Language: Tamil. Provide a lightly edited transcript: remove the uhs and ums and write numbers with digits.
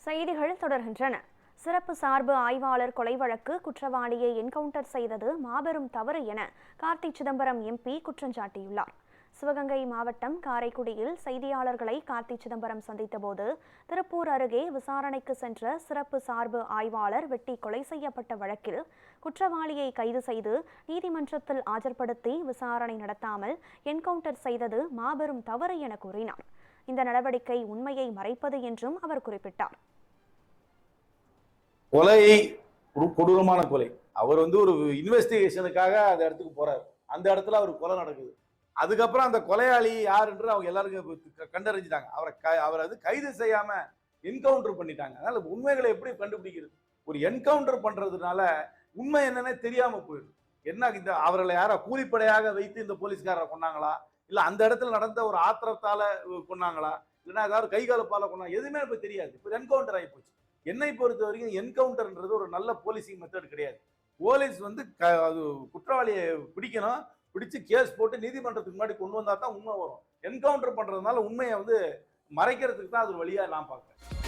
செய்திகள் தொடர்கின்றன. சிறப்பு சார்பு ஆய்வாளர் கொலை வழக்கு குற்றவாளியை என்கவுண்டர் செய்தது மாபெரும் தவறு என கார்த்தி சிதம்பரம் எம்பி குற்றம் சாட்டியுள்ளார். சிவகங்கை மாவட்டம் காரைக்குடியில் செய்தியாளர்களை கார்த்தி சிதம்பரம் சந்தித்தபோது திருப்பூர் அருகே விசாரணைக்கு சென்ற சிறப்பு சார்பு ஆய்வாளர் வெட்டி கொலை செய்யப்பட்ட வழக்கில் குற்றவாளியை கைது செய்து நீதிமன்றத்தில் ஆஜர்படுத்தி விசாரணை நடத்தாமல் என்கவுண்டர் செய்தது மாபெரும் தவறு என கூறினார். இந்த நடவடிக்கை உண்மையை மறைப்பது என்றும் அவர் குறிப்பிட்டார். கொலை ஒரு கொடூரமான கொலை. அவர் ஒரு இன்வெஸ்டிகேஷனுக்காக அந்த இடத்துக்கு போறாரு. அந்த இடத்துல அவர் கொலை நடக்குது. அதுக்கப்புறம் அந்த கொலையாளி யார் என்று அவங்க எல்லாருக்கும் கண்டறிஞ்சிட்டாங்க. அவரை கைது செய்யாம என்கவுண்டர் பண்ணிட்டாங்க. அதனால உண்மைகளை எப்படி கண்டுபிடிக்கிறது? ஒரு என்கவுண்டர் பண்றதுனால உண்மை என்னன்னே தெரியாம போயிடும். என்ன அவர்களை யாரா கூலிப்படையாக வைத்து இந்த போலீஸ்காரரை கொண்டாங்களா, இல்ல அந்த இடத்துல நடந்த ஒரு ஆத்திரத்தால கொண்டாங்களா, இல்லைன்னா ஏதாவது கைகாலப்பால கொண்டாங்க, எதுவுமே இப்ப தெரியாது. இப்ப என்கவுண்டர் ஆகி போச்சு. என்னை பொறுத்த வரைக்கும் என்கவுண்டர்ன்றது ஒரு நல்ல போலீசிங் மெத்தட் கிடையாது. போலீஸ் அது குற்றவாளியை பிடிக்கணும், பிடிச்சு கேஸ் போட்டு நீதிமன்றத்துக்கு முன்னாடி கொண்டு வந்தா தான் உண்மை வரும். என்கவுண்டர் பண்றதுனால உண்மையை மறைக்கிறதுக்கு தான் அது ஒரு வழியா நான் பார்க்கிறேன்.